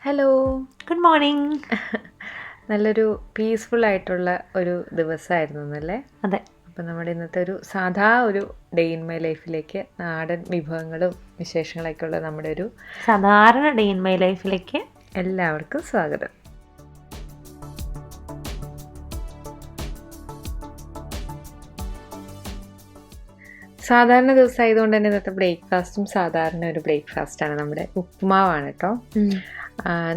Hello, good morning. നല്ലൊരു peaceful ആയിട്ടുള്ള ഒരു ദിവസമായിരുന്നു എന്നല്ലേ? അതെ. അപ്പം നമ്മുടെ ഇന്നത്തെ ഒരു സാധാ ഒരു ഡേ ഇൻ മൈ ലൈഫിലേക്ക് നാടൻ വിഭവങ്ങളും വിശേഷങ്ങളൊക്കെ ഉള്ള നമ്മുടെ ഒരു സാധാരണ ഡേ ഇൻ മൈ ലൈഫിലേക്ക് എല്ലാവർക്കും സ്വാഗതം. സാധാരണ ദിവസം ആയതുകൊണ്ട് തന്നെ ഇന്നത്തെ ബ്രേക്ക്ഫാസ്റ്റും സാധാരണ ഒരു ബ്രേക്ക്ഫാസ്റ്റാണ്. നമ്മുടെ ഉപ്പുമാവാണ് കേട്ടോ.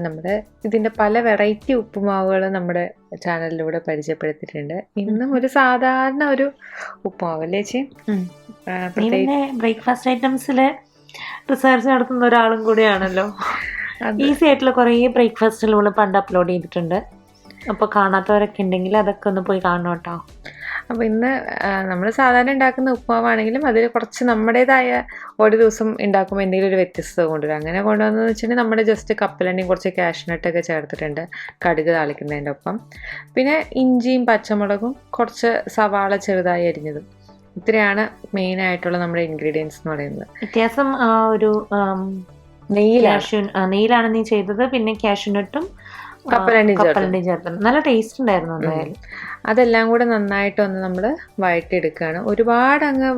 നമ്മുടെ ഇതിൻ്റെ പല വെറൈറ്റി ഉപ്പുമാവുകൾ നമ്മുടെ ചാനലിലൂടെ പരിചയപ്പെടുത്തിയിട്ടുണ്ട്. ഇന്നും ഒരു സാധാരണ ഒരു ഉപ്പുമാവ് അല്ലേ ചേച്ചി? ബ്രേക്ക്ഫാസ്റ്റ് ഐറ്റംസിൽ റിസർച്ച് നടത്തുന്ന ഒരാളും കൂടിയാണല്ലോ. ഈസി ആയിട്ടുള്ള കുറേ ബ്രേക്ക്ഫാസ്റ്റുകൾ പണ്ട് അപ്ലോഡ് ചെയ്തിട്ടുണ്ട്. അപ്പോൾ കാണാത്തവരൊക്കെ ഉണ്ടെങ്കിൽ അതൊക്കെ ഒന്ന് പോയി കാണണം കേട്ടോ. അപ്പോൾ ഇന്ന് നമ്മൾ സാധാരണ ഉണ്ടാക്കുന്ന ഉപ്പുമാവാണെങ്കിലും അതിൽ കുറച്ച് നമ്മുടേതായ ഒരു ദിവസം ഉണ്ടാക്കുമ്പോൾ എന്തെങ്കിലും ഒരു വ്യത്യസ്തത കൊണ്ടുവരും. അങ്ങനെ കൊണ്ടുവന്നതെന്ന് വെച്ചിട്ടുണ്ടെങ്കിൽ നമ്മുടെ ജസ്റ്റ് കപ്പലണ്ടിയും കുറച്ച് കാഷ്നട്ടൊക്കെ ചേർത്തിട്ടുണ്ട് കടുക് താളിക്കുന്നതിൻ്റെ ഒപ്പം. പിന്നെ ഇഞ്ചിയും പച്ചമുളകും കുറച്ച് സവാള ചെറുതായി അരിഞ്ഞതും. ഇത്രയാണ് മെയിനായിട്ടുള്ള നമ്മുടെ ഇൻഗ്രീഡിയൻസ് എന്ന് പറയുന്നത്. വ്യത്യാസം ഒരു നെയ്യിലാണ് നീ ചെയ്തത്. പിന്നെ കാഷ്നട്ടും കപ്പലണ്ടി ചേർത്ത് നല്ല ടേസ്റ്റ് ഉണ്ടായിരുന്നു. എന്തായാലും അതെല്ലാം കൂടെ നന്നായിട്ടൊന്ന് നമ്മൾ വഴറ്റിയെടുക്കുകയാണ്. ഒരുപാട് അങ്ങ്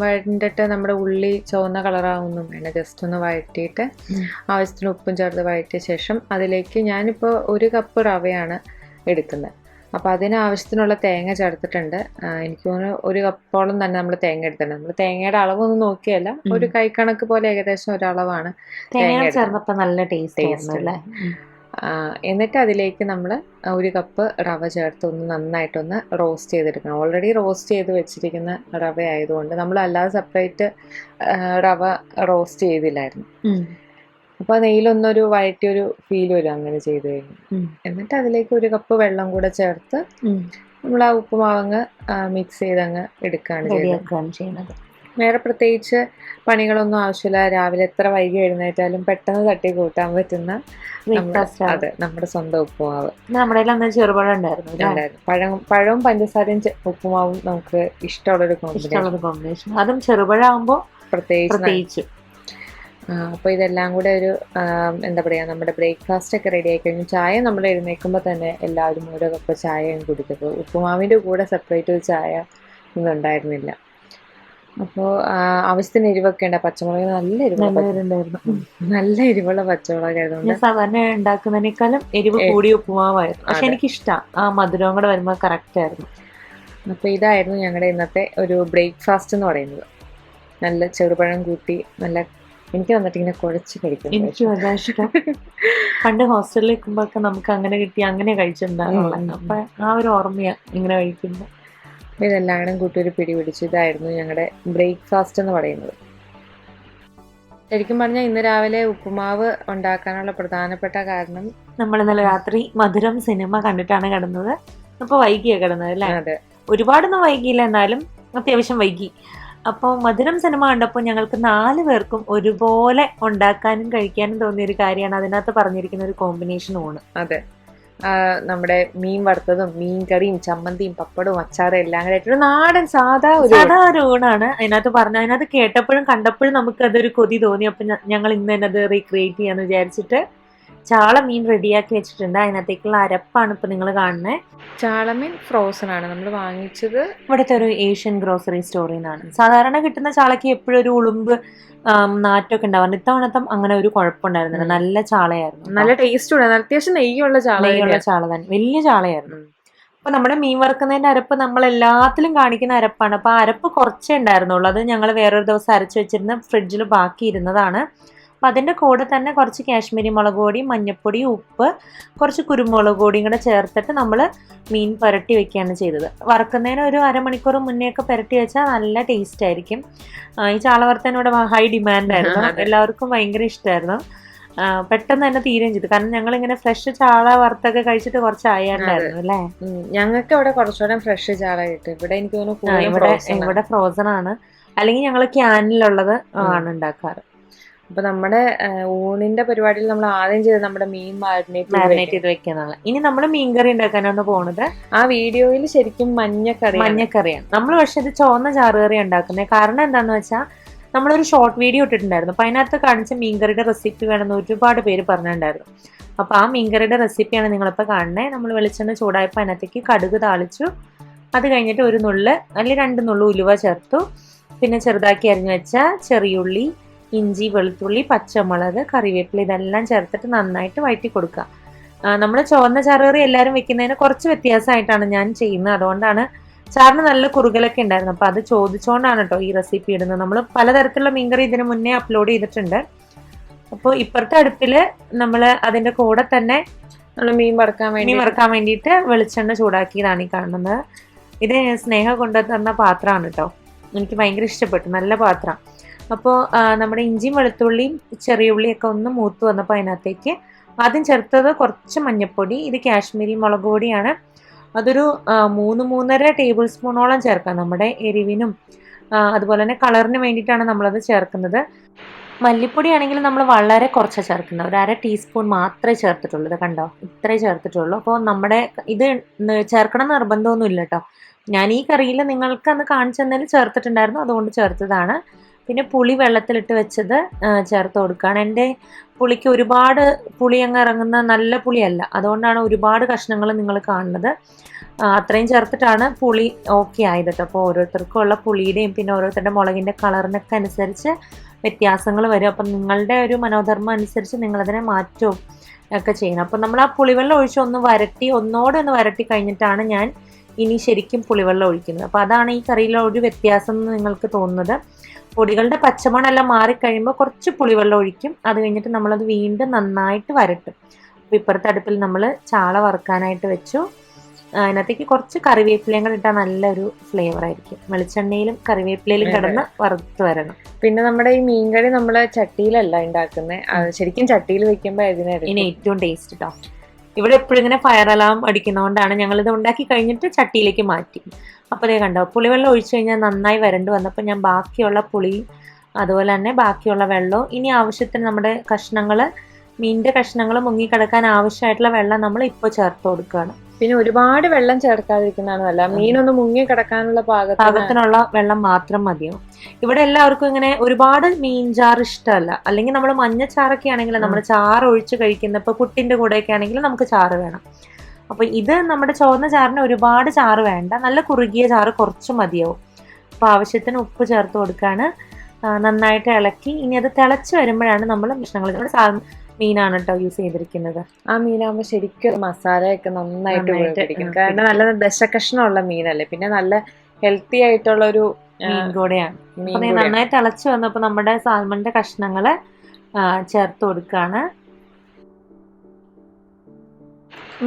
വഴണ്ടിട്ട് നമ്മുടെ ഉള്ളി ചുവന്ന കളറാവുന്നും വേണ്ട. ജസ്റ്റ് ഒന്ന് വഴറ്റിയിട്ട് ആവശ്യത്തിന് ഉപ്പും ചേർത്ത് വഴറ്റിയ ശേഷം അതിലേക്ക് ഞാനിപ്പോൾ 1 കപ്പ് റവയാണ് എടുക്കുന്നത്. അപ്പോൾ അതിന് ആവശ്യത്തിനുള്ള തേങ്ങ ചേർത്തിട്ടുണ്ട്. എനിക്ക് തോന്നുന്നു 1 കപ്പോളം തന്നെ നമ്മൾ തേങ്ങ എടുത്തിട്ടുണ്ട്. നമ്മൾ തേങ്ങയുടെ അളവൊന്നും നോക്കിയല്ല, ഒരു കൈക്കണക്ക് പോലെ ഏകദേശം ഒരളവാണ് തേങ്ങ ചേർന്നപ്പോൾ നല്ല ടേസ്റ്റ് അല്ലേ. എന്നിട്ട് അതിലേക്ക് നമ്മൾ 1 കപ്പ് റവ ചേർത്ത് ഒന്ന് നന്നായിട്ടൊന്ന് റോസ്റ്റ് ചെയ്തെടുക്കണം. ഓൾറെഡി റോസ്റ്റ് ചെയ്ത് വെച്ചിരിക്കുന്ന റവ ആയതുകൊണ്ട് നമ്മൾ അല്ലാതെ സെപ്പറേറ്റ് റവ റോസ്റ്റ് ചെയ്തില്ലായിരുന്നു. അപ്പോൾ നെയ്യിലൊന്നൊരു വഴറ്റിയൊരു ഫീൽ വരും അങ്ങനെ ചെയ്ത് കഴിഞ്ഞു. എന്നിട്ട് അതിലേക്ക് 1 കപ്പ് വെള്ളം കൂടെ ചേർത്ത് നമ്മൾ ആ ഉപ്പുമാവങ്ങ് മിക്സ് ചെയ്തങ്ങ് എടുക്കുകയാണ് ചെയ്യുന്നത്. വേറെ പ്രത്യേകിച്ച് പണികളൊന്നും ആവശ്യമില്ല. രാവിലെ എത്ര വൈകി എഴുന്നേറ്റാലും പെട്ടെന്ന് തട്ടി കൂട്ടാൻ പറ്റുന്ന അതെ നമ്മുടെ സ്വന്തം ഉപ്പുമാവ്. നമ്മുടെ ചെറുപഴം ഉണ്ടായിരുന്നു. പഴവും പഞ്ചസാരയും ഉപ്പുമാവും നമുക്ക് ഇഷ്ടമുള്ളൊരു കോമ്പിനേഷൻ. അതും ചെറുപഴമാകുമ്പോൾ പ്രത്യേകിച്ച്. അപ്പോൾ ഇതെല്ലാം കൂടെ ഒരു എന്താ പറയുക, നമ്മുടെ ബ്രേക്ക്ഫാസ്റ്റ് ഒക്കെ റെഡി ആയി കഴിഞ്ഞു. ചായ നമ്മൾ എഴുന്നേൽക്കുമ്പോൾ തന്നെ എല്ലാവരും 1 കപ്പ് ചായയും കുടിക്കപ്പോൾ ഉപ്പുമാവിൻ്റെ കൂടെ സെപ്പറേറ്റ് ഒരു ചായ ഒന്നും ഉണ്ടായിരുന്നില്ല. അപ്പോൾ ആവശ്യത്തിന് എരിവൊക്കെ ഉണ്ട്. പച്ചമുളക് നല്ല എരിവുള്ള പച്ചമുളക് ആയതുകൊണ്ട് സാധാരണ ഉണ്ടാക്കുന്നതിനേക്കാളും എരിവ് കൂടിയ ഉപ്പുമാവായിരുന്നു. പക്ഷെ എനിക്കിഷ്ടം ആ മധുരവും കൂടെ വരുമ്പോൾ കറക്റ്റ് ആയിരുന്നു. അപ്പോൾ ഇതായിരുന്നു ഞങ്ങളുടെ ഇന്നത്തെ ഒരു ബ്രേക്ക്ഫാസ്റ്റ് എന്ന് പറയുന്നത്. നല്ല ചെറുപഴം കൂട്ടി നല്ല എനിക്ക് വന്നിട്ട് ഇങ്ങനെ കുഴച്ച് കഴിക്കും. എനിക്കും അതാ ഇഷ്ടം. പണ്ട് ഹോസ്റ്റലിൽ നിൽക്കുമ്പോഴൊക്കെ നമുക്ക് അങ്ങനെ കിട്ടി അങ്ങനെ കഴിച്ചിട്ടുണ്ടാകും. അപ്പം ആ ഒരു ഓർമ്മയാണ് ഇങ്ങനെ കഴിക്കുമ്പോൾ. ഇതെല്ലാം കൂട്ടി ഒരു പിടി പിടിച്ചു. ഇതായിരുന്നു ഞങ്ങളുടെ ബ്രേക്ക്ഫാസ്റ്റ് എന്ന് പറയുന്നത്. ശരിക്കും പറഞ്ഞാൽ ഇന്ന് രാവിലെ ഉപ്പുമാവ് ഉണ്ടാക്കാനുള്ള പ്രധാനപ്പെട്ട കാരണം നമ്മൾ ഇന്നലെ രാത്രി മധുരം സിനിമ കണ്ടിട്ടാണ് കിടന്നത്. അപ്പോൾ വൈകിയാണ് കിടന്നത് അല്ലേ? അതെ, ഒരുപാടൊന്നും വൈകിയില്ല, എന്നാലും അത്യാവശ്യം വൈകി. അപ്പോൾ മധുരം സിനിമ കണ്ടപ്പോൾ ഞങ്ങൾക്ക് 4 പേർക്കും ഒരുപോലെ ഉണ്ടാക്കാനും കഴിക്കാനും തോന്നിയൊരു കാര്യമാണ് അതിനകത്ത് പറഞ്ഞിരിക്കുന്ന ഒരു കോമ്പിനേഷനുമാണ്. അതെ, നമ്മുടെ മീൻ വറുത്തതും മീൻ കറിയും ചമ്മന്തിയും പപ്പടവും അച്ചാറും എല്ലാം കൂടെ ആയിട്ടൊരു നാടൻ സാധാ ഒരു ഊണാണ് അതിനകത്ത് പറഞ്ഞത്. അതിനകത്ത് കേട്ടപ്പോഴും കണ്ടപ്പോഴും നമുക്ക് അതൊരു കൊതി തോന്നി. അപ്പം ഞങ്ങൾ ഇന്ന് തന്നെ അത് റീക്രിയേറ്റ് ചെയ്യാന്ന് വിചാരിച്ചിട്ട് ചാള മീൻ റെഡിയാക്കി വെച്ചിട്ടുണ്ട്. അതിനകത്തേക്കുള്ള അരപ്പാണ് ഇപ്പം നിങ്ങൾ കാണുന്നത്. ചാളമീൻ ഫ്രോസൺ ആണ് നമ്മൾ വാങ്ങിച്ചത്. ഇവിടുത്തെ ഒരു ഏഷ്യൻ ഗ്രോസറി സ്റ്റോറിൽ നിന്നാണ്. സാധാരണ കിട്ടുന്ന ചാളയ്ക്ക് എപ്പോഴും ഒരു ഉളുമ്പ് നാറ്റൊക്കെ ഉണ്ടാവാറുണ്ട്. ഇത്തവണത്തം അങ്ങനെ ഒരു കുഴപ്പമുണ്ടായിരുന്നില്ല. നല്ല ചാളയായിരുന്നു, നല്ല ടേസ്റ്റ് ഉണ്ട്. അത്യാവശ്യം നെയ്യുള്ള ചാള തന്നെ, വലിയ ചാളയായിരുന്നു. അപ്പൊ നമ്മുടെ മീൻ വറുക്കുന്നതിന്റെ അരപ്പ് നമ്മൾ എല്ലാത്തിലും കാണിക്കുന്ന അരപ്പാണ്. അപ്പൊ ആ അരപ്പ് കുറച്ചേ ഉണ്ടായിരുന്നുള്ളൂ. അത് ഞങ്ങൾ വേറൊരു ദിവസം അരച്ചു വെച്ചിരുന്ന ഫ്രിഡ്ജിൽ ബാക്കി ഇരുന്നതാണ്. അപ്പം അതിൻ്റെ കൂടെ തന്നെ കുറച്ച് കാശ്മീരി മുളക് പൊടി, മഞ്ഞൾപ്പൊടി, ഉപ്പ്, കുറച്ച് കുരുമുളക് പൊടിയും കൂടെ ചേർത്തിട്ട് നമ്മൾ മീൻ പുരട്ടി വെക്കുകയാണ് ചെയ്തത്. വറുക്കുന്നതിന് ഒരു അരമണിക്കൂർ മുന്നേ ഒക്കെ പുരട്ടി വെച്ചാൽ നല്ല ടേസ്റ്റ് ആയിരിക്കും. ഈ ചാള വറുത്തതിനോട് ഹൈ ഡിമാൻഡായിരുന്നു. എല്ലാവർക്കും ഭയങ്കര ഇഷ്ടമായിരുന്നു. പെട്ടെന്ന് തന്നെ തീരുകയും ചെയ്തു. കാരണം ഞങ്ങളിങ്ങനെ ഫ്രഷ് ചാള വറുത്തൊക്കെ കഴിച്ചിട്ട് കുറച്ച് ആയാണ്ടായിരുന്നു അല്ലേ. ഞങ്ങൾക്ക് ഇവിടെ കുറച്ചുകൂടെ ഫ്രഷ് ചാള കിട്ടും. ഇവിടെ എനിക്ക് തോന്നുന്നു ഇവിടെ ഫ്രോസൺ ആണ്, അല്ലെങ്കിൽ ഞങ്ങൾ ക്യാനിലുള്ളത് ആണ് ഉണ്ടാക്കാറ്. അപ്പൊ നമ്മുടെ ഊണിന്റെ പരിപാടിയിൽ നമ്മൾ ആദ്യം ചെയ്ത് നമ്മുടെ മീൻ മാരിനേറ്റ് ചെയ്ത് വെക്കാനാണ്. ഇനി നമ്മൾ മീൻകറി ഉണ്ടാക്കാനാണ് പോകുന്നത്. ആ വീഡിയോയിൽ ശരിക്കും മഞ്ഞക്കറിയാണ് നമ്മൾ. പക്ഷെ ഇത് ചുവന്ന ചാറുകറി ഉണ്ടാക്കുന്നത്. കാരണം എന്താന്ന് വെച്ചാൽ നമ്മളൊരു ഷോർട്ട് വീഡിയോ ഇട്ടിട്ടുണ്ടായിരുന്നു. അപ്പൊ അതിനകത്ത് കാണിച്ച മീൻകറിയുടെ റെസിപ്പി വേണമെന്ന് ഒരുപാട് പേര് പറഞ്ഞിട്ടുണ്ടായിരുന്നു. അപ്പോൾ ആ മീൻകറിയുടെ റെസിപ്പിയാണ് നിങ്ങളിപ്പോൾ കാണുന്നത്. നമ്മൾ വെളിച്ചെണ്ണ ചൂടായപ്പോൾ അതിനകത്തേക്ക് കടുക് താളിച്ചു. അത് കഴിഞ്ഞിട്ട് ഒരു നുള്ള് അല്ലെങ്കിൽ 2 നുള്ളു ഉലുവ ചേർത്തു. പിന്നെ ചെറുതാക്കി അരിഞ്ഞു വെച്ച ചെറിയുള്ളി, ഇഞ്ചി, വെളുത്തുള്ളി, പച്ചമുളക്, കറിവേപ്പില ഇതെല്ലാം ചേർത്തിട്ട് നന്നായിട്ട് വഴറ്റി കൊടുക്കുക. നമ്മൾ ചുവന്ന ചാറുകറി എല്ലാവരും വെക്കുന്നതിന് കുറച്ച് വ്യത്യാസമായിട്ടാണ് ഞാൻ ചെയ്യുന്നത്. അതുകൊണ്ടാണ് ചാറിന് നല്ല കുറുകലൊക്കെ ഉണ്ടായിരുന്നു. അപ്പോൾ അത് ചോദിച്ചുകൊണ്ടാണ് കേട്ടോ ഈ റെസിപ്പി ഇടുന്നത്. നമ്മൾ പലതരത്തിലുള്ള മീൻകറി ഇതിന് മുന്നേ അപ്ലോഡ് ചെയ്തിട്ടുണ്ട്. അപ്പോൾ ഇപ്പുറത്തെ അടുപ്പിൽ നമ്മൾ അതിൻ്റെ കൂടെ തന്നെ മീൻ വറുക്കാൻ വേണ്ടിയിട്ട് വെളിച്ചെണ്ണ ചൂടാക്കിയതാണ് ഈ കാണുന്നത്. ഇത് സ്നേഹ കൊണ്ടുതന്ന പാത്രമാണ് കേട്ടോ. എനിക്ക് ഭയങ്കര ഇഷ്ടപ്പെട്ടു, നല്ല പാത്രം. അപ്പോൾ നമ്മുടെ ഇഞ്ചിയും വെളുത്തുള്ളിയും ചെറിയ ഉള്ളിയൊക്കെ ഒന്ന് മൂത്ത് വന്നപ്പോൾ അതിനകത്തേക്ക് ആദ്യം ചേർത്തത് കുറച്ച് മഞ്ഞൾപ്പൊടി. ഇത് കാശ്മീരി മുളക് പൊടിയാണ്. അതൊരു 3-3.5 ടേബിൾ സ്പൂണോളം ചേർക്കാം. നമ്മുടെ എരിവിനും അതുപോലെ തന്നെ കളറിന് വേണ്ടിയിട്ടാണ് നമ്മളത് ചേർക്കുന്നത്. മല്ലിപ്പൊടി ആണെങ്കിൽ നമ്മൾ വളരെ കുറച്ച് ചേർക്കുന്നത്, ഒരു 1/2 ടീസ്പൂൺ മാത്രമേ ചേർത്തിട്ടുള്ളൂ. ഇത് കണ്ടോ, ഇത്രേ ചേർത്തിട്ടുള്ളൂ. അപ്പോൾ നമ്മുടെ ഇത് ചേർക്കണം നിർബന്ധമൊന്നും ഇല്ല കേട്ടോ. ഞാൻ ഈ കറിയിൽ നിങ്ങൾക്ക് അന്ന് കാണിച്ചു തന്നതിൽ ചേർത്തിട്ടുണ്ടായിരുന്നു, അതുകൊണ്ട് ചേർത്തതാണ്. പിന്നെ പുളി വെള്ളത്തിലിട്ട് വെച്ചത് ചേർത്ത് കൊടുക്കുകയാണ്. എൻ്റെ പുളിക്ക് ഒരുപാട് പുളി അങ്ങ് ഇറങ്ങുന്ന നല്ല പുളിയല്ല, അതുകൊണ്ടാണ് ഒരുപാട് കഷ്ണങ്ങൾ നിങ്ങൾ കാണുന്നത്. അത്രയും ചേർത്തിട്ടാണ് പുളി ഓക്കെ ആയത് കേട്ടോ. അപ്പോൾ ഓരോരുത്തർക്കും ഉള്ള പുളിയുടെയും പിന്നെ ഓരോരുത്തരുടെ മുളകിൻ്റെ കളറിനൊക്കെ അനുസരിച്ച് വ്യത്യാസങ്ങൾ വരും. അപ്പം നിങ്ങളുടെ ഒരു മനോധർമ്മം അനുസരിച്ച് നിങ്ങളതിനെ മാറ്റവും ഒക്കെ ചെയ്യണം. അപ്പം നമ്മൾ ആ പുളിവെള്ളം ഒഴിച്ച് ഒന്നോടെ ഒന്ന് വരട്ടി കഴിഞ്ഞിട്ടാണ് ഞാൻ ഇനി ശരിക്കും പുളിവെള്ളം ഒഴിക്കുന്നത്. അപ്പോൾ അതാണ് ഈ കറിയിലെ ഒരു വ്യത്യാസം എന്ന് നിങ്ങൾക്ക് തോന്നുന്നത്. പൊടികളുടെ പച്ചമണെല്ലാം മാറിക്കഴിയുമ്പോൾ കുറച്ച് പുളിവെള്ളം ഒഴിക്കും. അത് കഴിഞ്ഞിട്ട് നമ്മളത് വീണ്ടും നന്നായിട്ട് വരട്ടും. അപ്പോൾ ഇപ്പുറത്തെ അടുപ്പിൽ നമ്മൾ ചാള വറുക്കാനായിട്ട് വെച്ചു. അതിനകത്തേക്ക് കുറച്ച് കറിവേപ്പിലയും കൂടെ ഇട്ടാൽ നല്ലൊരു ഫ്ലേവർ ആയിരിക്കും. വെളിച്ചെണ്ണയിലും കറിവേപ്പിലയിലും കിടന്ന് വറുത്ത് വരണം. പിന്നെ നമ്മുടെ ഈ മീൻകറി നമ്മൾ ചട്ടിയിലല്ല ഉണ്ടാക്കുന്നത്, ശരിക്കും ചട്ടിയിൽ വെക്കുമ്പോൾ ഇതിന് ഏറ്റവും ടേസ്റ്റ് കേട്ടോ. ഇവിടെ എപ്പോഴും ഇങ്ങനെ ഫയർ അലാം അടിക്കുന്നതുകൊണ്ടാണ് ഞങ്ങളിത് ഉണ്ടാക്കി കഴിഞ്ഞിട്ട് ചട്ടിയിലേക്ക് മാറ്റി. അപ്പോൾ അതേ കണ്ടോ, പുളിവെള്ളം ഒഴിച്ചു കഴിഞ്ഞാൽ നന്നായി വരണ്ട് വന്നപ്പോൾ ഞാൻ ബാക്കിയുള്ള പുളിയും അതുപോലെ തന്നെ ബാക്കിയുള്ള വെള്ളവും ഇനി ആവശ്യത്തിന് നമ്മുടെ മീനിൻ്റെ കഷ്ണങ്ങൾ മുങ്ങിക്കിടക്കാൻ ആവശ്യമായിട്ടുള്ള വെള്ളം നമ്മൾ ഇപ്പോൾ ചേർത്ത് കൊടുക്കുകയാണ്. പിന്നെ ഒരുപാട് വെള്ളം ചേർക്കാതിരിക്കുന്നതാണ് നല്ല. മീനൊന്ന് മുങ്ങി കിടക്കാനുള്ള പാകത്തിനുള്ള വെള്ളം മാത്രം മതിയാവും. ഇവിടെ എല്ലാവർക്കും ഇങ്ങനെ ഒരുപാട് മീൻ ചാറ് ഇഷ്ടമല്ല. അല്ലെങ്കിൽ നമ്മൾ മഞ്ഞച്ചാറൊക്കെ ആണെങ്കിൽ നമ്മൾ ചാറ് ഒഴിച്ച് കഴിക്കുന്ന, ഇപ്പോൾ പുട്ടിൻ്റെ കൂടെയൊക്കെ ആണെങ്കിൽ നമുക്ക് ചാറ് വേണം. അപ്പോൾ ഇത് നമ്മുടെ ചുവന്ന ചാറിന് ഒരുപാട് ചാറ് വേണ്ട, നല്ല കുറുകിയ ചാറ് കുറച്ച് മതിയാവും. അപ്പോൾ ആവശ്യത്തിന് ഉപ്പ് ചേർത്ത് കൊടുക്കുകയാണ്. നന്നായിട്ട് ഇളക്കി ഇനി അത് തിളച്ച് വരുമ്പോഴാണ് നമ്മൾ കഷ്ണങ്ങൾ മീനാണ് കേട്ടോ യൂസ് ചെയ്തിരിക്കുന്നത്. ആ മീനാകുമ്പോൾ ശരിക്കും മസാലയൊക്കെ നന്നായിട്ട് കാരണം നല്ല ദശകഷ്ണമുള്ള മീനല്ലേ, പിന്നെ നല്ല ഹെൽത്തി ആയിട്ടുള്ള ഒരു മീൻ കൂടെയാണ്. അപ്പോൾ നന്നായി തിളച്ച് വന്നപ്പോൾ നമ്മുടെ സാൽമണിന്റെ കഷ്ണങ്ങൾ ചേർത്ത് കൊടുക്കുകയാണ്.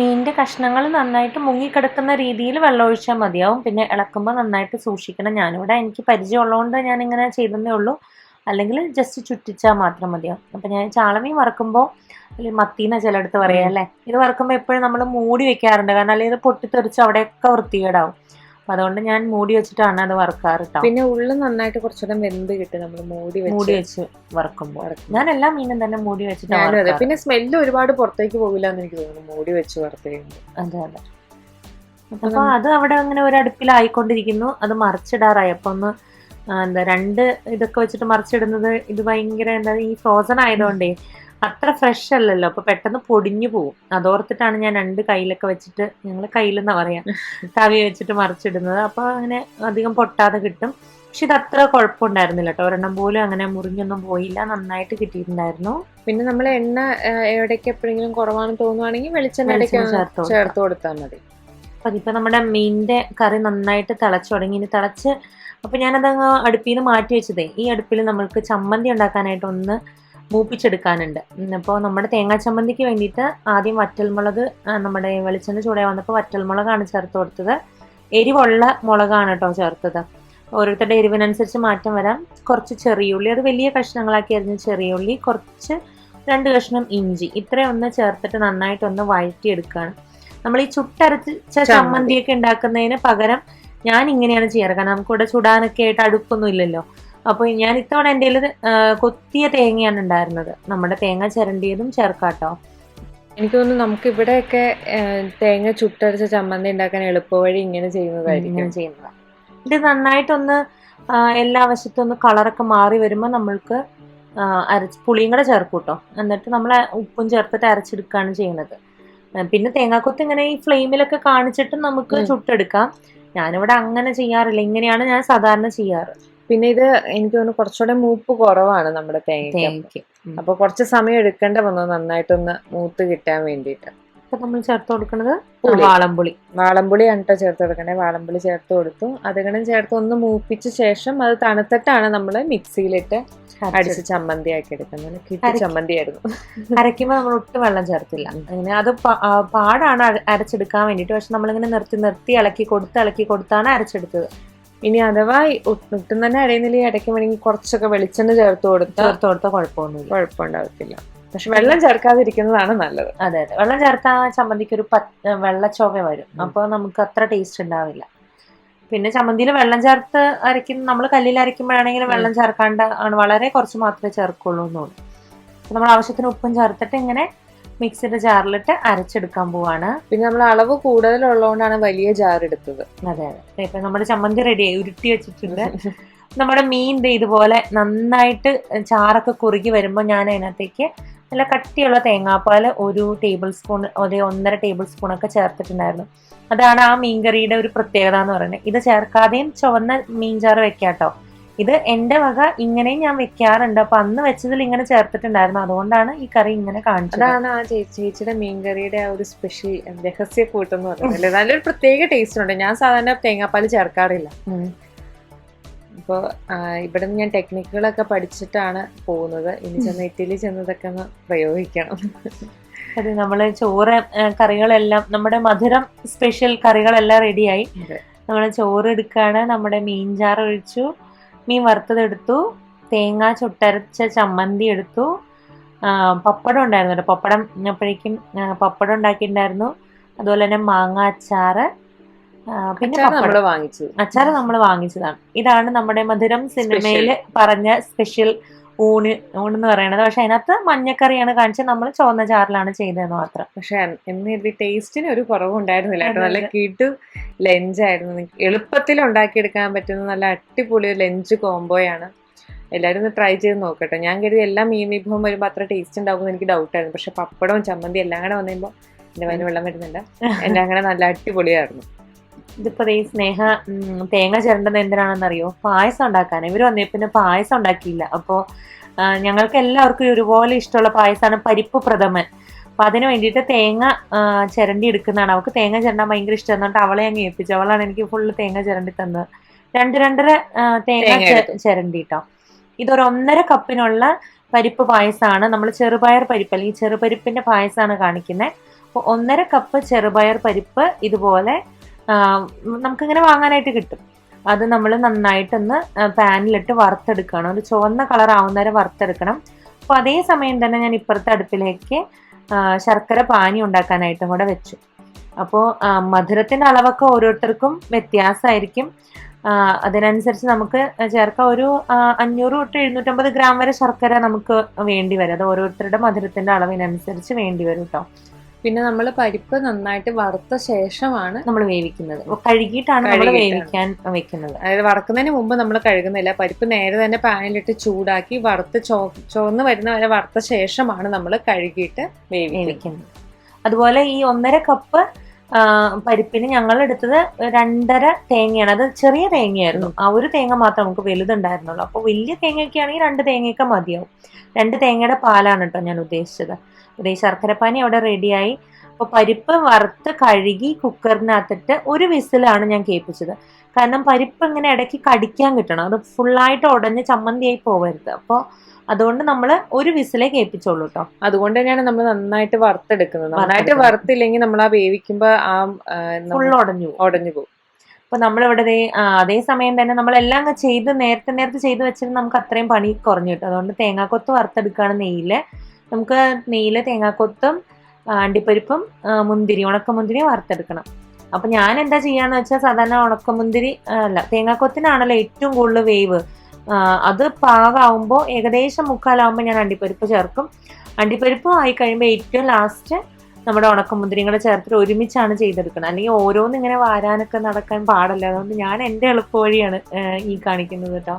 മീനിന്റെ കഷ്ണങ്ങൾ നന്നായിട്ട് മുങ്ങിക്കിടക്കുന്ന രീതിയിൽ വെള്ളം ഒഴിച്ചാൽ മതിയാവും. പിന്നെ ഇളക്കുമ്പോൾ നന്നായിട്ട് സൂക്ഷിക്കണം. ഞാനിവിടെ എനിക്ക് പരിചയമുള്ളതുകൊണ്ട് ഞാനിങ്ങനെ ചെയ്തതേ ഉള്ളൂ, അല്ലെങ്കിൽ ജസ്റ്റ് ചുറ്റിച്ചാൽ മാത്രം മതിയാവും. അപ്പം ഞാൻ ചാളമീൻ വറക്കുമ്പോൾ, അല്ലെങ്കിൽ മത്തീന്ന ചിലയിടത്ത് പറയാം അല്ലേ, ഇത് വറക്കുമ്പോൾ എപ്പോഴും നമ്മൾ മൂടി വെക്കാറുണ്ട്. കാരണം അല്ലെങ്കിൽ ഇത് പൊട്ടിത്തെറിച്ച് അവിടെയൊക്കെ വൃത്തികേടാവും. അപ്പം അതുകൊണ്ട് ഞാൻ മൂടി വെച്ചിട്ടാണ് അത് വറക്കാറ് കേട്ടോ. പിന്നെ ഉള്ളു നന്നായിട്ട് കുറച്ചുകൂടെ വെന്ത് കിട്ടും നമ്മൾ മൂടി വെച്ച് വറക്കുമ്പോൾ. ഞാൻ എല്ലാ മീനും തന്നെ മൂടി വെച്ചിട്ടാണ്. അതെ, പിന്നെ സ്മെല്ല് ഒരുപാട് പുറത്തേക്ക് പോകില്ല എന്ന് എനിക്ക് തോന്നുന്നു മൂടി വെച്ച് വറുത്ത് കഴിയുമ്പോൾ. അതെ അതെ. അപ്പോൾ അത് അവിടെ അങ്ങനെ ഒരു അടുപ്പിലായിക്കൊണ്ടിരിക്കുന്നു. അത് മറിച്ചിടാറായി. അപ്പോൾ ഒന്ന് രണ്ട് ഇതൊക്കെ വെച്ചിട്ട് മറിച്ചിടുന്നത് ഇത് ഭയങ്കര ഈ ഫ്രോസൺ ആയതുകൊണ്ടേ അത്ര ഫ്രഷ് അല്ലല്ലോ, അപ്പോൾ പെട്ടെന്ന് പൊടിഞ്ഞു പോവും. അതോർത്തിട്ടാണ് ഞാൻ 2 കയ്യിലൊക്കെ വെച്ചിട്ട്, ഞങ്ങൾ കയ്യിലെന്നാ പറയാം, തവി വെച്ചിട്ട് മറിച്ചിടുന്നത്. അപ്പോൾ അങ്ങനെ അധികം പൊട്ടാതെ കിട്ടും. പക്ഷെ ഇത് അത്ര കുഴപ്പമുണ്ടായിരുന്നില്ല കേട്ടോ. ഒരെണ്ണം പോലും അങ്ങനെ മുറിഞ്ഞൊന്നും പോയില്ല, നന്നായിട്ട് കിട്ടിയിട്ടുണ്ടായിരുന്നു. പിന്നെ നമ്മൾ എണ്ണ എവിടേക്ക് എപ്പോഴെങ്കിലും കുറവാണെന്ന് തോന്നുവാണെങ്കിൽ വെളിച്ചെണ്ണ ചേർത്ത് കൊടുത്താൽ മതി. അപ്പം അതിപ്പോൾ നമ്മുടെ മീനിൻ്റെ കറി നന്നായിട്ട് തിളച്ചു തുടങ്ങി. ഇനി തിളച്ച് അപ്പോൾ ഞാനതങ്ങ് അടുപ്പിൽ നിന്ന് മാറ്റി വെച്ചതേ. ഈ അടുപ്പിൽ നമ്മൾക്ക് ചമ്മന്തി ഉണ്ടാക്കാനായിട്ട് ഒന്ന് മൂപ്പിച്ചെടുക്കാനുണ്ട്. അപ്പോൾ നമ്മുടെ തേങ്ങാ ചമ്മന്തിക്ക് വേണ്ടിയിട്ട് ആദ്യം വറ്റൽമുളക്, നമ്മുടെ വെളിച്ചെണ്ണ ചൂടായി വന്നപ്പോൾ വറ്റൽമുളകാണ് ചേർത്ത് കൊടുത്തത്. എരിവുള്ള മുളകാണ് കേട്ടോ ചേർത്തത്. ഓരോരുത്തരുടെ എരിവിനനുസരിച്ച് മാറ്റം വരാം. കുറച്ച് ചെറിയുള്ളി, അത് വലിയ കഷ്ണങ്ങളാക്കി അരിഞ്ഞ ചെറിയുള്ളി, കുറച്ച് 2 കഷ്ണം ഇഞ്ചി, ഇത്രയും ഒന്ന് ചേർത്തിട്ട് നന്നായിട്ടൊന്ന് വഴറ്റിയെടുക്കുകയാണ്. നമ്മൾ ഈ ചുട്ടരച്ച ചമ്മന്തിയൊക്കെ ഉണ്ടാക്കുന്നതിന് പകരം ഞാൻ ഇങ്ങനെയാണ് ചെയ്യാറ്. കാരണം നമുക്കിവിടെ ചുടാനൊക്കെ ആയിട്ട് അടുപ്പൊന്നും ഇല്ലല്ലോ. അപ്പോൾ ഞാൻ ഇത്തവണ എൻ്റെ കയ്യിൽ കൊത്തിയ തേങ്ങയാണ് ഉണ്ടായിരുന്നത്. നമ്മുടെ തേങ്ങ ചിരണ്ടിയതും ചേർക്കാട്ടോ. എനിക്ക് തോന്നുന്നു നമുക്ക് ഇവിടെയൊക്കെ തേങ്ങ ചുട്ടരച്ച ചമ്മന്തി ഉണ്ടാക്കാൻ എളുപ്പവഴി ഇങ്ങനെ ചെയ്യുന്നതായിരിക്കും. ഇത് നന്നായിട്ടൊന്ന് എല്ലാ വശത്തും ഒന്ന് കളറൊക്കെ മാറി വരുമ്പോൾ നമ്മൾക്ക് പുളിയും കൂടെ ചേർക്കും കേട്ടോ. എന്നിട്ട് നമ്മൾ ഉപ്പും ചേർത്തിട്ട് അരച്ചെടുക്കുകയാണ് ചെയ്യുന്നത്. പിന്നെ തേങ്ങാക്കൊത്ത് ഇങ്ങനെ ഈ ഫ്ലെയിമിലൊക്കെ കാണിച്ചിട്ട് നമുക്ക് ചുട്ടെടുക്കാം. ഞാനിവിടെ അങ്ങനെ ചെയ്യാറില്ല, ഇങ്ങനെയാണ് ഞാൻ സാധാരണ ചെയ്യാറ്. പിന്നെ ഇത് എനിക്ക് തോന്നുന്നു കുറച്ചുകൂടെ മൂപ്പ് കുറവാണ് നമ്മുടെ തേങ്ങയ്ക്ക്. അപ്പൊ കുറച്ച് സമയം എടുക്കേണ്ട വന്നത് നന്നായിട്ടൊന്ന് മൂത്ത് കിട്ടാൻ വേണ്ടിയിട്ട്. അപ്പൊ നമ്മൾ ചേർത്ത് കൊടുക്കുന്നത് വാളംപുളിയാണ് കേട്ടോ ചേർത്ത് കൊടുക്കണേ. വാളംപുളി ചേർത്ത് കൊടുത്തു. അതുകളും ചേർത്ത് ഒന്ന് മൂപ്പിച്ച ശേഷം അത് തണുത്തിട്ടാണ് നമ്മൾ മിക്സിയിലിട്ട് അടിച്ച് ചമ്മന്തി ആക്കി എടുക്കുന്നത്. കിട്ടി ചമ്മന്തിയായിരുന്നു. അരയ്ക്കുമ്പോൾ നമ്മൾ ഒട്ടും വെള്ളം ചേർത്തില്ല. അങ്ങനെ അത് പാടാണ് അരച്ചെടുക്കാൻ വേണ്ടിയിട്ട്. പക്ഷെ നമ്മളിങ്ങനെ നിർത്തി ഇളക്കി കൊടുത്താണ് അരച്ചെടുത്തത്. ഇനി അഥവാ ഒട്ടും തന്നെ അരയുന്നില്ല, ഇടയ്ക്ക് വേണമെങ്കിൽ കുറച്ചൊക്കെ വെളിച്ചെണ്ണ ചേർത്ത് കൊടുത്താൽ കുഴപ്പമുണ്ടാവത്തില്ല. പക്ഷെ വെള്ളം ചേർക്കാതിരിക്കുന്നതാണ് നല്ലത്. അതെ, വെള്ളം ചേർത്താൽ ചമ്മന്തിക്ക് ഒരു വെള്ളച്ചൊവ വരും. അപ്പോൾ നമുക്ക് അത്ര ടേസ്റ്റ് ഉണ്ടാവില്ല. പിന്നെ ചമ്മന്തിയിൽ വെള്ളം ചേർത്ത് നമ്മൾ കല്ലിൽ അരയ്ക്കുമ്പോഴാണെങ്കിലും വെള്ളം ചേർക്കാണ്ട് ആണ്, വളരെ കുറച്ച് മാത്രമേ ചേർക്കുള്ളൂ എന്നുള്ളൂ. അപ്പോൾ നമ്മൾ ആവശ്യത്തിന് ഉപ്പും ചേർത്തിട്ട് ഇങ്ങനെ മിക്സിയുടെ ജാറിലിട്ട് അരച്ചെടുക്കാൻ പോവാണ്. പിന്നെ നമ്മൾ അളവ് കൂടുതലുള്ളതുകൊണ്ടാണ് വലിയ ജാർ എടുത്തത്. അതെ. ഇപ്പൊ നമ്മുടെ ചമ്മന്തി റെഡിയായി, ഉരുട്ടി വെച്ചിട്ടുണ്ട്. നമ്മുടെ മീൻ ഇതുപോലെ നന്നായിട്ട് ചാറൊക്കെ കുറുകി വരുമ്പോൾ ഞാൻ അതിനകത്തേക്ക് നല്ല കട്ടിയുള്ള തേങ്ങാപ്പാൽ 1 ടേബിൾ സ്പൂൺ 1.5 ടേബിൾ സ്പൂണൊക്കെ ചേർത്തിട്ടുണ്ടായിരുന്നു. അതാണ് ആ മീൻകറിയുടെ ഒരു പ്രത്യേകത എന്ന് പറയുന്നത്. ഇത് ചേർക്കാതെയും ചുവന്ന മീൻചാറ് വെക്കാട്ടോ. ഇത് എൻ്റെ വക ഇങ്ങനെയും ഞാൻ വെക്കാറുണ്ട്. അപ്പൊ അന്ന് വെച്ചതിൽ ഇങ്ങനെ ചേർത്തിട്ടുണ്ടായിരുന്നു, അതുകൊണ്ടാണ് ഈ കറി ഇങ്ങനെ കാണിച്ചത്. അതാണ് ആ ചേച്ചിയുടെ മീൻകറിയുടെ ആ ഒരു സ്പെഷ്യൽ രഹസ്യ കൂട്ടെന്ന് പറയുന്നത്. നല്ലൊരു പ്രത്യേക ടേസ്റ്റ് ഉണ്ട്. ഞാൻ സാധാരണ തേങ്ങാപ്പാൽ ചേർക്കാറില്ല. അപ്പോൾ ഇവിടെ നിന്ന് ഞാൻ ടെക്നിക്കുകളൊക്കെ പഠിച്ചിട്ടാണ് പോകുന്നത്. ഇനി ഇറ്റലി ചെന്നതൊക്കെ ഒന്ന് പ്രയോഗിക്കണം. അതെ, നമ്മള് ചോറ് കറികളെല്ലാം നമ്മുടെ മധുരം സ്പെഷ്യൽ കറികളെല്ലാം റെഡിയായി. നമ്മൾ ചോറ് എടുക്കുകയാണ്. നമ്മുടെ മീൻചാറ് ഒഴിച്ചു, മീൻ വറുത്തതെടുത്തു, തേങ്ങ ചുട്ടരച്ച ചമ്മന്തി എടുത്തു, പപ്പടം ഉണ്ടായിരുന്നു. പപ്പടം പപ്പടം ഉണ്ടാക്കിയിട്ടുണ്ടായിരുന്നു. അതുപോലെ തന്നെ മാങ്ങ അച്ചാറ്, പിന്നെ അച്ചാറ് നമ്മൾ വാങ്ങിച്ചതാണ്. ഇതാണ് നമ്മുടെ മധുരം സിനിമയിൽ പറഞ്ഞ സ്പെഷ്യൽ ഊണെന്ന് പറയുന്നത്. പക്ഷെ അതിനകത്ത് മഞ്ഞക്കറിയാണ് കാണിച്ചത്, നമ്മൾ ചുവന്ന ചാറിലാണ് ചെയ്തതെന്ന് മാത്രം. പക്ഷെ എന്ന് ടേസ്റ്റിന് ഒരു കുറവുണ്ടായിരുന്നില്ല. നല്ല കിടു ലഞ്ചായിരുന്നു. എളുപ്പത്തിൽ ഉണ്ടാക്കിയെടുക്കാൻ പറ്റുന്ന നല്ല അടിപൊളി ലഞ്ച് കോംബോയാണ്. എല്ലാവരും ഒന്ന് ട്രൈ ചെയ്ത് നോക്കട്ടെ. ഞാൻ കരുതി എല്ലാ മീൻ വിഭവം വരുമ്പോൾ അത്ര ടേസ്റ്റ് ഉണ്ടാകുമെന്ന് എനിക്ക് ഡൗട്ടായിരുന്നു. പക്ഷെ പപ്പടവും ചമ്മന്തി എല്ലാം കൂടെ വന്നുമ്പോൾ എൻ്റെ വയന് വെള്ളം വരുന്നുണ്ട്. എല്ലാം കൂടെ നല്ല അടിപൊളിയായിരുന്നു. ഇതിപ്പോ സ്നേഹ തേങ്ങ ചിരണ്ടുന്നത് എന്തിനാണെന്നറിയോ? പായസം ഉണ്ടാക്കാൻ. ഇവർ വന്നേ പിന്നെ പായസം ഉണ്ടാക്കിയില്ല. അപ്പോൾ ഞങ്ങൾക്ക് എല്ലാവർക്കും ഒരുപോലെ ഇഷ്ടമുള്ള പായസമാണ് പരിപ്പ് പ്രഥമൻ. അപ്പൊ അതിന് വേണ്ടിയിട്ട് തേങ്ങ ചിരണ്ടി എടുക്കുന്നതാണ്. അവൾക്ക് തേങ്ങ ചിരണ്ടാൻ ഭയങ്കര ഇഷ്ടം എന്നിട്ട് അവളെ അങ്ങ് ഏൽപ്പിച്ചു. അവളാണ് എനിക്ക് ഫുള്ള് തേങ്ങ ചിരണ്ടി തന്നത്. 2-2.5 തേങ്ങ ചിരണ്ടിട്ടോ. ഇതൊരു 1.5 കപ്പിനുള്ള പരിപ്പ് പായസമാണ്. നമ്മൾ ചെറുപയർ പരിപ്പ് അല്ലെങ്കിൽ ചെറുപരിപ്പിന്റെ പായസമാണ് കാണിക്കുന്നത്. അപ്പോൾ 1.5 കപ്പ് ചെറുപയർ പരിപ്പ് ഇതുപോലെ നമുക്കിങ്ങനെ വാങ്ങാനായിട്ട് കിട്ടും. അത് നമ്മൾ നന്നായിട്ടൊന്ന് പാനിലിട്ട് വറുത്തെടുക്കണം. ഒരു ചുവന്ന കളർ ആവുന്നവരെ വറുത്തെടുക്കണം. അപ്പോൾ അതേ സമയം തന്നെ ഞാൻ ഇപ്പുറത്തെ അടുപ്പിലേക്ക് ശർക്കര പാനി ഉണ്ടാക്കാനായിട്ടും കൂടെ വെച്ചു. അപ്പോൾ മധുരത്തിൻ്റെ അളവൊക്കെ ഓരോരുത്തർക്കും വ്യത്യാസമായിരിക്കും. അതിനനുസരിച്ച് നമുക്ക് ചേർക്കാം. ഒരു 500 തൊട്ട് 750 ഗ്രാം വരെ ശർക്കര നമുക്ക് വേണ്ടി വരും. അത് ഓരോരുത്തരുടെ മധുരത്തിൻ്റെ അളവിനനുസരിച്ച് വേണ്ടി വരും കേട്ടോ. പിന്നെ നമ്മൾ പരിപ്പ് നന്നായിട്ട് വറുത്ത ശേഷമാണ് നമ്മൾ വേവിക്കുന്നത്. കഴുകിയിട്ടാണ് നമ്മൾ വേവിക്കാൻ വെക്കുന്നത്. അതായത് വറക്കുന്നതിന് മുമ്പ് നമ്മൾ കഴുകുന്നില്ല. പരിപ്പ് നേരെ തന്നെ പാനിലിട്ട് ചൂടാക്കി വറുത്ത് ചുവന്ന് വരുന്ന വരെ വറുത്ത ശേഷമാണ് നമ്മൾ കഴുകിയിട്ട് വേവിക്കുന്നത്. അതുപോലെ ഈ 1.5 കപ്പ് പരിപ്പിന് ഞങ്ങൾ എടുത്തത് 2.5 തേങ്ങയാണ്. അത് ചെറിയ തേങ്ങയായിരുന്നു. ആ ഒരു തേങ്ങ മാത്രം നമുക്ക് വലുതുണ്ടായിരുന്നുള്ളൂ. അപ്പോൾ വലിയ തേങ്ങയൊക്കെ ആണെങ്കിൽ 2 തേങ്ങയൊക്കെ മതിയാവും. 2 തേങ്ങയുടെ പാലാണ് കേട്ടോ ഞാൻ ഉദ്ദേശിച്ചത്. അതേ ശർക്കരപ്പാനി അവിടെ റെഡിയായി. അപ്പോൾ പരിപ്പ് വറുത്ത് കഴുകി കുക്കറിനകത്തിട്ട് 1 വിസിലാണ് ഞാൻ കേൾപ്പിച്ചത്. കാരണം പരിപ്പ് ഇങ്ങനെ ഇടയ്ക്ക് കടിക്കാൻ കിട്ടണം. അത് ഫുള്ളായിട്ട് ഉടഞ്ഞ് ചമ്മന്തിയായി പോകരുത്. അപ്പോൾ അതുകൊണ്ട് നമ്മൾ 1 വിസിലേ കേൾപ്പിച്ചോളൂ കേട്ടോ. അതുകൊണ്ട് തന്നെയാണ് നമ്മൾ നന്നായിട്ട് വറുത്തെടുക്കുന്നത്. നന്നായിട്ട് വറുത്തില്ലെങ്കിൽ നമ്മൾ ആ വേവിക്കുമ്പോൾ ആ ഫുൾ ഉടഞ്ഞു പോകും. അപ്പൊ നമ്മളിവിടെ അതേ സമയം തന്നെ നമ്മളെല്ലാം ചെയ്ത് നേരത്തെ ചെയ്ത് വെച്ചിട്ട് നമുക്ക് അത്രയും പണി കുറഞ്ഞു കിട്ടും. അതുകൊണ്ട് തേങ്ങാക്കൊത്ത് വറുത്തെടുക്കുകയാണ് നെയ്യില്. നമുക്ക് നെയ്യില് തേങ്ങാക്കൊത്തും അണ്ടിപ്പരിപ്പും ഉണക്കമുന്തിരി വറുത്തെടുക്കണം. അപ്പൊ ഞാൻ എന്താ ചെയ്യാന്ന് വെച്ചാൽ സാധാരണ ഉണക്കമുന്തിരി തേങ്ങാക്കൊത്തിനാണല്ലോ ഏറ്റവും കൂടുതൽ വേവ്. അത് പാകമാകുമ്പോൾ ഏകദേശം 3/4 ഞാൻ അണ്ടിപ്പരിപ്പ് ചേർക്കും. അണ്ടിപ്പരിപ്പ് ആയി കഴിയുമ്പോൾ ഏറ്റവും ലാസ്റ്റ് നമ്മുടെ ഉണക്കമുന്തിരിയും കൂടെ ചേർത്തിട്ട് ഒരുമിച്ചാണ് ചെയ്തെടുക്കണം. അല്ലെങ്കിൽ ഓരോന്നും ഇങ്ങനെ വാരാനൊക്കെ നടക്കാൻ പാടില്ല. അതുകൊണ്ട് ഞാൻ എൻ്റെ എളുപ്പ വഴിയാണ് ഈ കാണിക്കുന്നത് കേട്ടോ.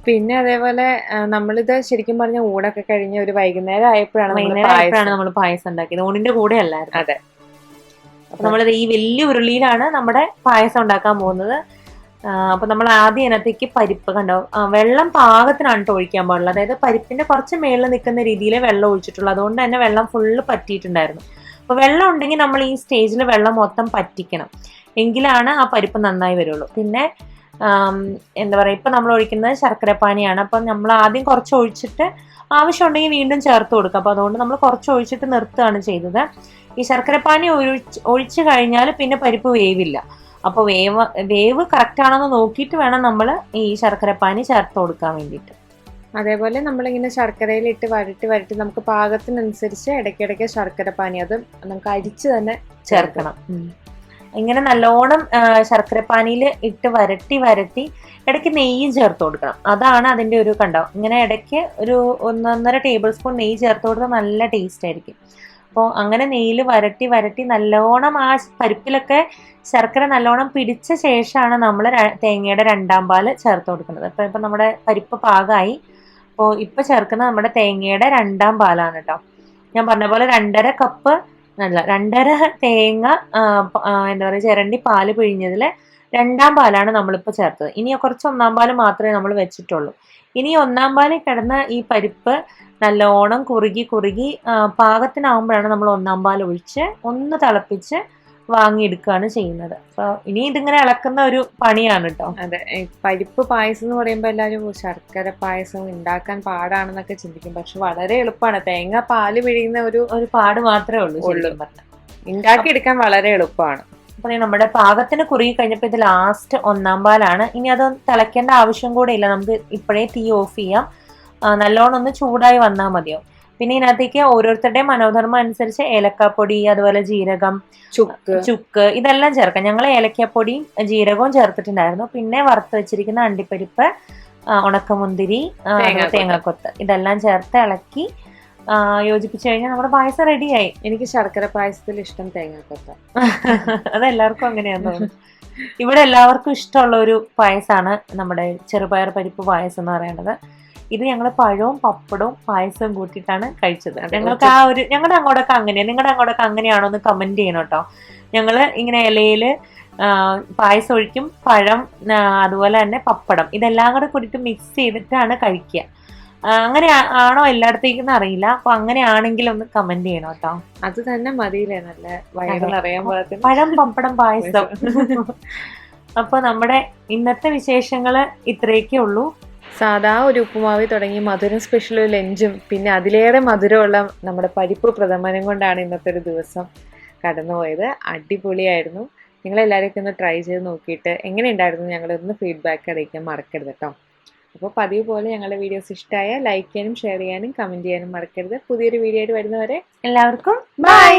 പിന്നെ അതേപോലെ നമ്മളിത് ശരിക്കും പറഞ്ഞ ഊണൊക്കെ കഴിഞ്ഞ് ഒരു വൈകുന്നേരം ആയപ്പോഴാണ് നമ്മൾ പായസം ഉണ്ടാക്കിയത്. ഊണിന്റെ കൂടെ അല്ലായിരുന്നു. അതെ. അപ്പൊ നമ്മളിത് ഈ വലിയ ഉരുളിയിലാണ് നമ്മുടെ പായസം ഉണ്ടാക്കാൻ പോകുന്നത്. അപ്പൊ നമ്മൾ ആദ്യം അതിനകത്തേക്ക് പരിപ്പ് കണ്ടോ, വെള്ളം പാകത്തിനാണ് ഒഴിക്കാൻ പാടുള്ളത്. അതായത് പരിപ്പിന്റെ കുറച്ച് മേളിൽ നിൽക്കുന്ന രീതിയിൽ വെള്ളം ഒഴിച്ചിട്ടുള്ളൂ. അതുകൊണ്ട് തന്നെ വെള്ളം ഫുള്ള് പറ്റിയിട്ടുണ്ടായിരുന്നു. അപ്പൊ വെള്ളം ഉണ്ടെങ്കിൽ നമ്മൾ ഈ സ്റ്റേജിൽ വെള്ളം മൊത്തം പറ്റിക്കണം, എങ്കിലാണ് ആ പരിപ്പ് നന്നായി വരുള്ളൂ. പിന്നെ എന്താ പറയുക, ഇപ്പൊ നമ്മൾ ഒഴിക്കുന്നത് ശർക്കരപ്പാനിയാണ്. അപ്പം നമ്മൾ ആദ്യം കുറച്ച് ഒഴിച്ചിട്ട് ആവശ്യമുണ്ടെങ്കിൽ വീണ്ടും ചേർത്ത് കൊടുക്കാം. അപ്പൊ അതുകൊണ്ട് നമ്മൾ കുറച്ച് ഒഴിച്ചിട്ട് നിർത്തുകയാണ് ചെയ്തത്. ഈ ശർക്കരപ്പാനി ഒഴിച്ചു കഴിഞ്ഞാൽ പിന്നെ പരിപ്പ് വേവില്ല. അപ്പോൾ വേവ് കറക്റ്റ് ആണെന്ന് നോക്കിയിട്ട് വേണം നമ്മൾ ഈ ശർക്കരപ്പാനി ചേർത്ത് കൊടുക്കാൻ വേണ്ടിയിട്ട്. അതേപോലെ നമ്മളിങ്ങനെ ശർക്കരയിലിട്ട് വരട്ടി നമുക്ക് പാകത്തിനനുസരിച്ച് ഇടയ്ക്കിടയ്ക്ക് ശർക്കരപ്പാനി അത് നമുക്ക് അരിച്ച് തന്നെ ചേർക്കണം. ഇങ്ങനെ നല്ലോണം ശർക്കരപ്പാനിയിൽ ഇട്ട് വരട്ടി ഇടയ്ക്ക് നെയ്യും ചേർത്ത് കൊടുക്കണം. അതാണ് അതിൻ്റെ ഒരു കണ്ടോ, ഇങ്ങനെ ഇടയ്ക്ക് ഒരു 1.5 ടേബിൾ സ്പൂൺ നെയ്യ് ചേർത്ത് കൊടുത്താൽ നല്ല ടേസ്റ്റ് ആയിരിക്കും. അപ്പോൾ അങ്ങനെ നെയ്യിൽ വരട്ടി നല്ലോണം ആ പരിപ്പിലൊക്കെ ശർക്കര നല്ലോണം പിടിച്ച ശേഷമാണ് നമ്മൾ തേങ്ങയുടെ 2ാം പാല് ചേർത്ത് കൊടുക്കുന്നത്. അപ്പോൾ ഇപ്പം നമ്മുടെ പരിപ്പ് പാകമായി. അപ്പോൾ ഇപ്പം ചേർക്കുന്നത് നമ്മുടെ തേങ്ങയുടെ 2ാം പാലാണ് കേട്ടോ. ഞാൻ പറഞ്ഞ പോലെ 2.5 കപ്പ് 2.5 തേങ്ങ എന്താ പറയുക ചിരണ്ടി പാല് പിഴിഞ്ഞതിൽ 2ാം പാലാണ് നമ്മളിപ്പോൾ ചേർത്തത്. ഇനി കുറച്ച് 1ാം പാല് മാത്രമേ നമ്മൾ വെച്ചിട്ടുള്ളൂ. ഇനി 1ാം പാലിൽ കിടന്ന ഈ പരിപ്പ് നല്ലോണം കുറുകി പാകത്തിനാവുമ്പോഴാണ് നമ്മൾ 1ാം പാൽ ഒഴിച്ച് ഒന്ന് തിളപ്പിച്ച് വാങ്ങിയെടുക്കുകയാണ് ചെയ്യുന്നത്. അപ്പൊ ഇനി ഇതിങ്ങനെ ഇളക്കുന്ന ഒരു പണിയാണ് കേട്ടോ. അതെ, പരിപ്പ് പായസം എന്ന് പറയുമ്പോൾ എല്ലാവരും ശർക്കര പായസം ഉണ്ടാക്കാൻ പാടാണെന്നൊക്കെ ചിന്തിക്കും. പക്ഷെ വളരെ എളുപ്പമാണ്. തേങ്ങ പാല് പിഴിയുന്ന ഒരു പാട് മാത്രമേ ഉള്ളൂ. ഉണ്ടാക്കിയെടുക്കാൻ വളരെ എളുപ്പമാണ്. അപ്പൊ നമ്മുടെ പാകത്തിന് കുറുകി കഴിഞ്ഞപ്പോൾ ഇത് ലാസ്റ്റ് 1ാം പാലാണ്. ഇനി അത് തിളയ്ക്കേണ്ട ആവശ്യം കൂടെ ഇല്ല, നമുക്ക് ഇപ്പോഴേ തീ ഓഫ് ചെയ്യാം. നല്ലോണം ഒന്ന് ചൂടായി വന്നാൽ മതിയാവും. പിന്നെ ഇതിനകത്തേക്ക് ഓരോരുത്തരുടെയും മനോധർമ്മം അനുസരിച്ച് ഏലക്കാപ്പൊടി, അതുപോലെ ജീരകം, ചുക്ക് ഇതെല്ലാം ചേർക്കാം. ഞങ്ങൾ ഏലക്കാപ്പൊടിയും ജീരകവും ചേർത്തിട്ടുണ്ടായിരുന്നു. പിന്നെ വറുത്ത് വെച്ചിരിക്കുന്ന അണ്ടിപ്പരിപ്പ്, ഉണക്കമുന്തിരി, തേങ്ങാക്കൊത്ത് ഇതെല്ലാം ചേർത്ത് ഇളക്കി യോജിപ്പിച്ചു കഴിഞ്ഞാൽ നമ്മുടെ പായസം റെഡിയായി. എനിക്ക് ശർക്കര പായസത്തിൽ ഇഷ്ടം തേങ്ങാക്കൊത്ത. അതെല്ലാവർക്കും അങ്ങനെയാന്ന് തോന്നുന്നു. ഇവിടെ എല്ലാവർക്കും ഇഷ്ടമുള്ള ഒരു പായസമാണ് നമ്മുടെ ചെറുപയർ പരിപ്പ് പായസം എന്ന് പറയുന്നത്. ഇത് ഞങ്ങൾ പഴവും പപ്പടവും പായസവും കൂട്ടിയിട്ടാണ് കഴിച്ചത്. ഞങ്ങൾക്ക് ഞങ്ങളുടെ അങ്ങോട്ടൊക്കെ അങ്ങനെയാണ്, നിങ്ങളുടെ അങ്ങോട്ടൊക്കെ അങ്ങനെയാണോ എന്ന് കമന്റ് ചെയ്യണം കേട്ടോ. ഞങ്ങൾ ഇങ്ങനെ ഇലയിൽ പായസം ഒഴിക്കും, പഴം, അതുപോലെ തന്നെ പപ്പടം, ഇതെല്ലാം കൂടെ കൂടിയിട്ട് മിക്സ് ചെയ്തിട്ടാണ് കഴിക്കുക. അങ്ങനെ ആണോ എല്ലായിടത്തേക്കും അറിയില്ല. അപ്പൊ അങ്ങനെയാണെങ്കിൽ ഒന്ന് കമന്റ് ചെയ്യണം കേട്ടോ. അത് തന്നെ മതിയില്ലേ, നല്ല വയറിലറിയാൻ പോലെ പഴം പപ്പടം പായസം. അപ്പൊ നമ്മുടെ ഇന്നത്തെ വിശേഷങ്ങള് ഇത്രയൊക്കെ ഉള്ളൂ. സാധാ ഒരു ഉപ്പുമാവി തുടങ്ങി മധുരം സ്പെഷ്യൽ ഒരു ലഞ്ചും പിന്നെ അതിലേറെ മധുരമുള്ള നമ്മുടെ പരിപ്പ് പ്രഥമനും കൊണ്ടാണ് ഇന്നത്തെ ഒരു ദിവസം കടന്നുപോയത്. അടിപൊളിയായിരുന്നു. നിങ്ങളെല്ലാവരും ഒന്ന് ട്രൈ ചെയ്ത് നോക്കിയിട്ട് എങ്ങനെ ഉണ്ടായിരുന്നു ഞങ്ങളൊന്ന് ഫീഡ്ബാക്ക് അറിയിക്കാൻ മറക്കരുത് കേട്ടോ. അപ്പോൾ പതിവ് പോലെ ഞങ്ങളുടെ വീഡിയോസ് ഇഷ്ടമായ ലൈക്ക് ചെയ്യാനും ഷെയർ ചെയ്യാനും കമൻറ്റ് ചെയ്യാനും മറക്കരുത്. പുതിയൊരു വീഡിയോ ആയിട്ട് വരുന്നവരെ എല്ലാവർക്കും ബൈ.